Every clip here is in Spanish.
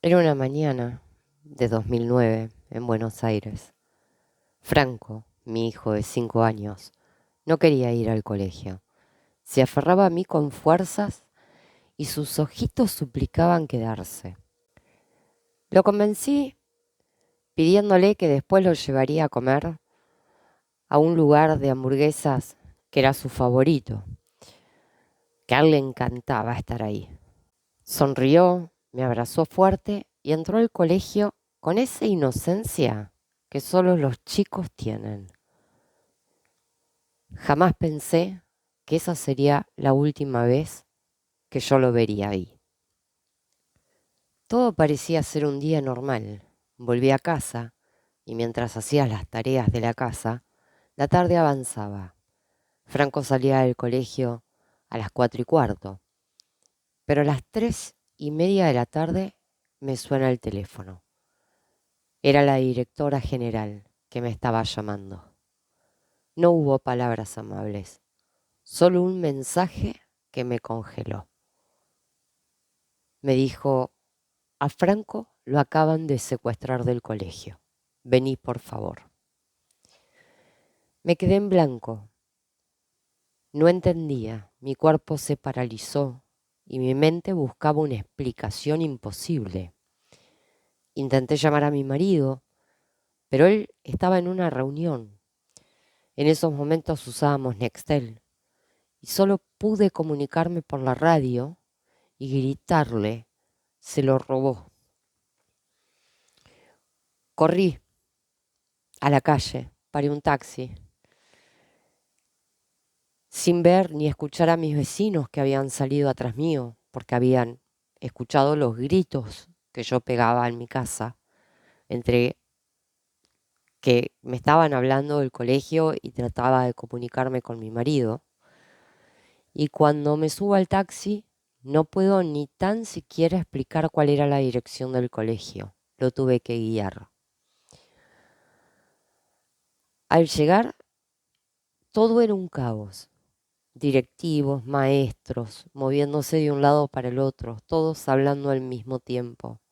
Era una mañana de 2009 en Buenos Aires. Franco, mi hijo de 5 años, no quería ir al colegio. Se aferraba a mí con fuerzas y sus ojitos suplicaban quedarse. Lo convencí pidiéndole que después lo llevaría a comer a un lugar de hamburguesas que era su favorito, que a él le encantaba estar ahí. Sonrió, me abrazó fuerte y entró al colegio con esa inocencia que solo los chicos tienen. Jamás pensé que esa sería la última vez que yo lo vería ahí. Todo parecía ser un día normal. Volví a casa y mientras hacía las tareas de la casa, la tarde avanzaba. Franco salía del colegio a las 4:15, pero a las 3:30 de la tarde me suena el teléfono. Era la directora general que me estaba llamando. No hubo palabras amables, solo un mensaje que me congeló. Me dijo: a Franco lo acaban de secuestrar del colegio. Vení, por favor. Me quedé en blanco. No entendía. Mi cuerpo se paralizó y mi mente buscaba una explicación imposible. Intenté llamar a mi marido, pero él estaba en una reunión. En esos momentos usábamos Nextel y solo pude comunicarme por la radio y gritarle: se lo robó. Corrí a la calle, paré un taxi, sin ver ni escuchar a mis vecinos que habían salido atrás mío, porque habían escuchado los gritos que yo pegaba en mi casa, entre que me estaban hablando del colegio y trataba de comunicarme con mi marido. Y cuando me subo al taxi, no puedo ni tan siquiera explicar cuál era la dirección del colegio. Lo tuve que guiar. Al llegar, todo era un caos. Directivos, maestros, moviéndose de un lado para el otro, todos hablando al mismo tiempo.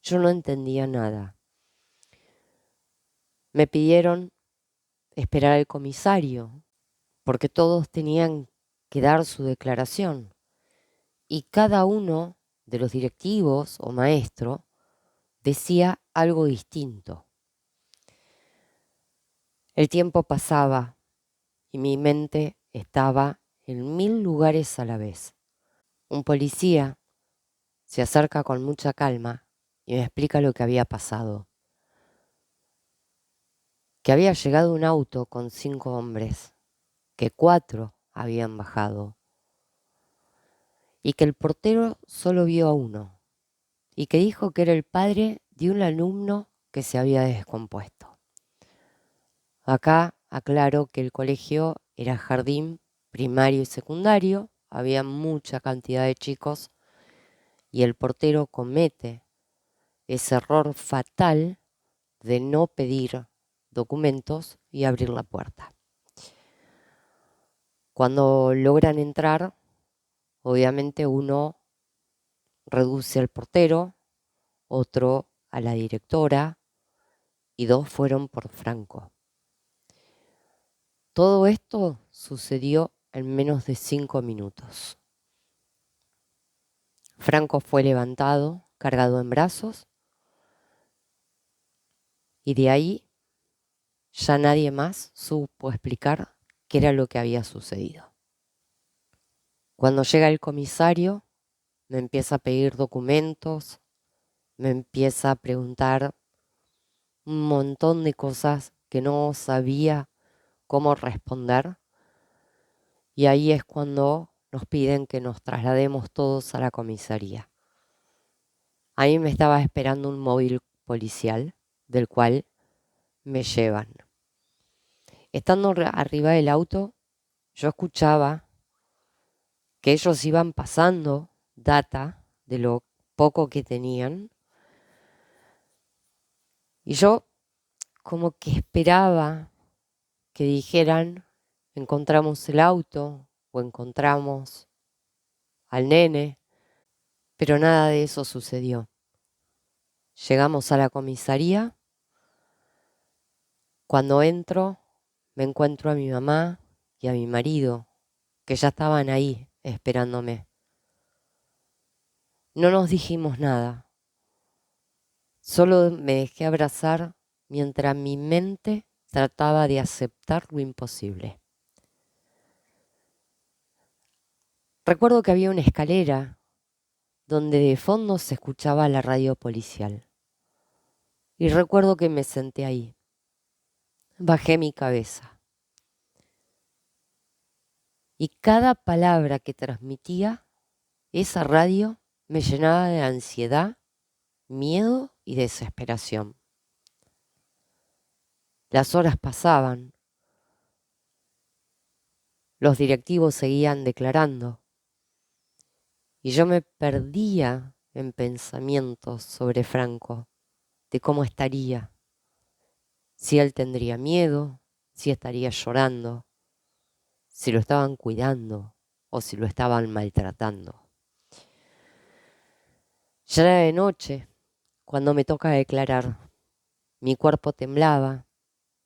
Yo no entendía nada. Me pidieron esperar al comisario, porque todos tenían que dar su declaración. Y cada uno de los directivos o maestros decía algo distinto. El tiempo pasaba y mi mente estaba en 1000 lugares a la vez. Un policía se acerca con mucha calma y me explica lo que había pasado. Que había llegado un auto con 5 hombres, que 4 habían bajado y que el portero solo vio a uno y que dijo que era el padre de un alumno que se había descompuesto. Acá aclaro que el colegio era jardín primario y secundario, había mucha cantidad de chicos y el portero comete ese error fatal de no pedir documentos y abrir la puerta. Cuando logran entrar, obviamente uno reduce al portero, otro a la directora y 2 fueron por Franco. Todo esto sucedió en menos de 5 minutos. Franco fue levantado, cargado en brazos, y de ahí ya nadie más supo explicar qué era lo que había sucedido. Cuando llega el comisario, me empieza a pedir documentos, me empieza a preguntar un montón de cosas que no sabía cómo responder, y ahí es cuando nos piden que nos traslademos todos a la comisaría. Ahí me estaba esperando un móvil policial, del cual me llevan. Estando arriba del auto, yo escuchaba que ellos iban pasando data de lo poco que tenían y yo como que esperaba que dijeran: encontramos el auto o encontramos al nene, pero nada de eso sucedió. Llegamos a la comisaría. Cuando entro, me encuentro a mi mamá y a mi marido, que ya estaban ahí esperándome. No nos dijimos nada, solo me dejé abrazar mientras mi mente trataba de aceptar lo imposible. Recuerdo que había una escalera donde de fondo se escuchaba la radio policial. Y recuerdo que me senté ahí. Bajé mi cabeza. Y cada palabra que transmitía esa radio me llenaba de ansiedad, miedo y desesperación. Las horas pasaban. Los directivos seguían declarando. Y yo me perdía en pensamientos sobre Franco, de cómo estaría, si él tendría miedo, si estaría llorando, si lo estaban cuidando o si lo estaban maltratando. Ya era de noche cuando me toca declarar. Mi cuerpo temblaba,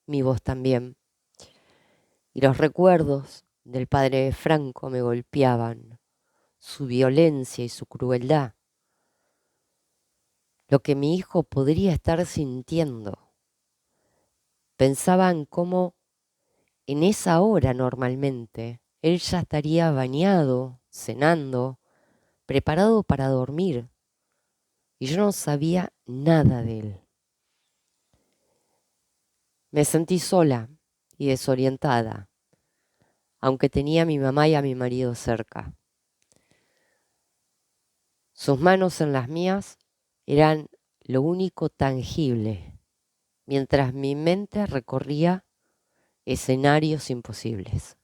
mi voz también, y los recuerdos del padre de Franco me golpeaban, su violencia y su crueldad, lo que mi hijo podría estar sintiendo. Pensaba en cómo en esa hora normalmente él ya estaría bañado, cenando, preparado para dormir, y yo no sabía nada de él. Me sentí sola y desorientada, aunque tenía a mi mamá y a mi marido cerca. Sus manos en las mías eran lo único tangible, mientras mi mente recorría escenarios imposibles.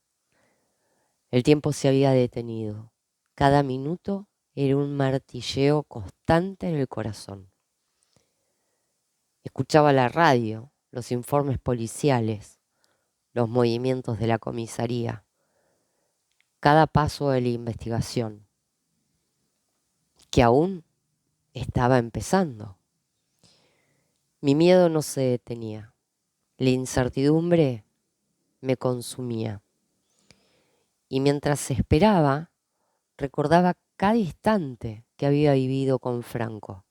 El tiempo se había detenido. Cada minuto era un martilleo constante en el corazón. Escuchaba la radio, los informes policiales, los movimientos de la comisaría, cada paso de la investigación, que aún estaba empezando. Mi miedo no se detenía. La incertidumbre me consumía. Y mientras esperaba, recordaba cada instante que había vivido con Franco.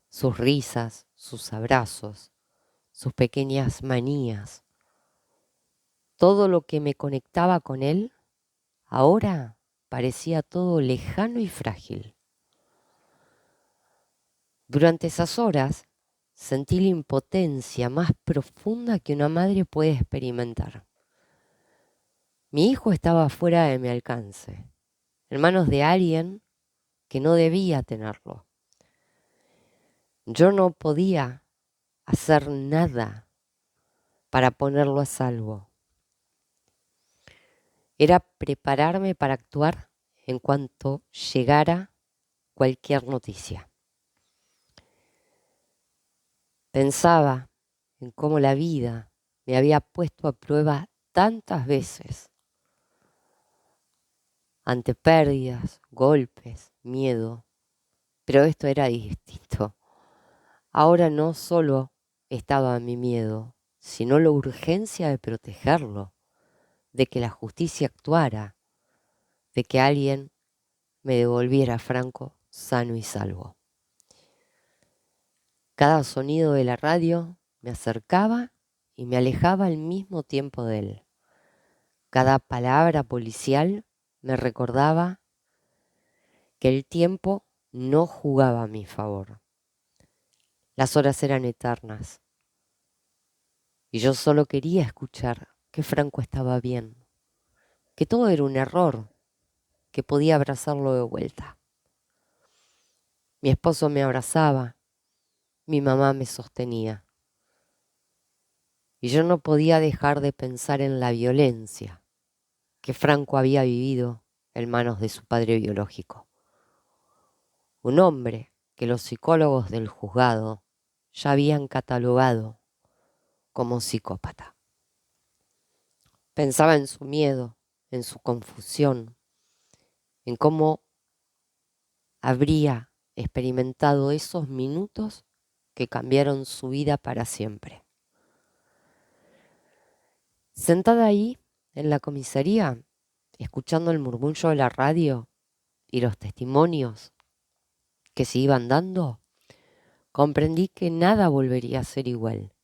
Sus risas, sus abrazos, sus pequeñas manías. Todo lo que me conectaba con él, ahora parecía todo lejano y frágil. Durante esas horas sentí la impotencia más profunda que una madre puede experimentar. Mi hijo estaba fuera de mi alcance, en manos de alguien que no debía tenerlo. Yo no podía hacer nada para ponerlo a salvo. Era prepararme para actuar en cuanto llegara cualquier noticia. Pensaba en cómo la vida me había puesto a prueba tantas veces ante pérdidas, golpes, miedo, pero esto era distinto. Ahora no solo estaba mi miedo, sino la urgencia de protegerlo, de que la justicia actuara, de que alguien me devolviera a Franco sano y salvo. Cada sonido de la radio me acercaba y me alejaba al mismo tiempo de él. Cada palabra policial me recordaba que el tiempo no jugaba a mi favor. Las horas eran eternas y yo solo quería escuchar que Franco estaba bien, que todo era un error, que podía abrazarlo de vuelta. Mi esposo me abrazaba, mi mamá me sostenía y yo no podía dejar de pensar en la violencia que Franco había vivido en manos de su padre biológico. Un hombre que los psicólogos del juzgado ya habían catalogado como psicópata. Pensaba en su miedo, en su confusión, en cómo habría experimentado esos minutos que cambiaron su vida para siempre. Sentada ahí, en la comisaría, escuchando el murmullo de la radio y los testimonios que se iban dando, comprendí que nada volvería a ser igual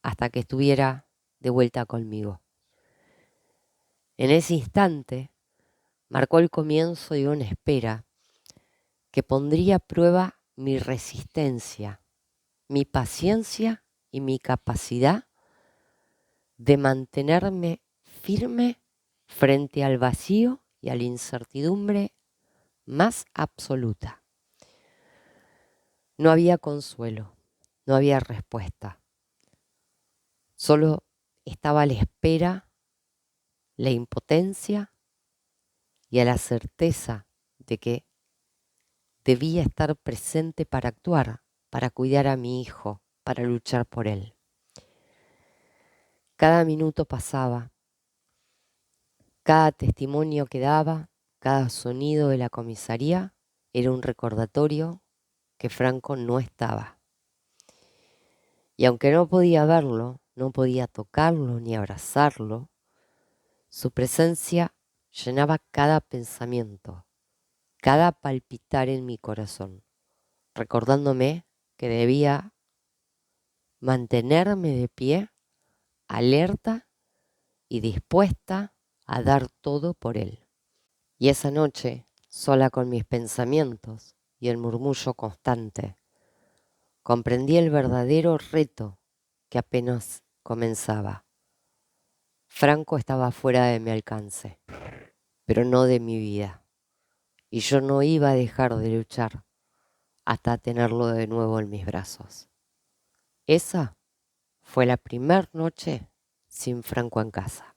hasta que estuviera de vuelta conmigo. En ese instante marcó el comienzo de una espera que pondría a prueba mi resistencia, mi paciencia y mi capacidad de mantenerme firme frente al vacío y a la incertidumbre más absoluta. No había consuelo, no había respuesta. Solo estaba a la espera, la impotencia y a la certeza de que debía estar presente para actuar, para cuidar a mi hijo, para luchar por él. Cada minuto pasaba, cada testimonio que daba, cada sonido de la comisaría era un recordatorio que Franco no estaba. Y aunque no podía verlo, no podía tocarlo ni abrazarlo, su presencia llenaba cada pensamiento, cada palpitar en mi corazón, recordándome que debía mantenerme de pie, alerta y dispuesta a dar todo por él. Y esa noche, sola con mis pensamientos y el murmullo constante, comprendí el verdadero reto que apenas comenzaba. Franco estaba fuera de mi alcance, pero no de mi vida, y yo no iba a dejar de luchar hasta tenerlo de nuevo en mis brazos. Esa fue la primera noche sin Franco en casa.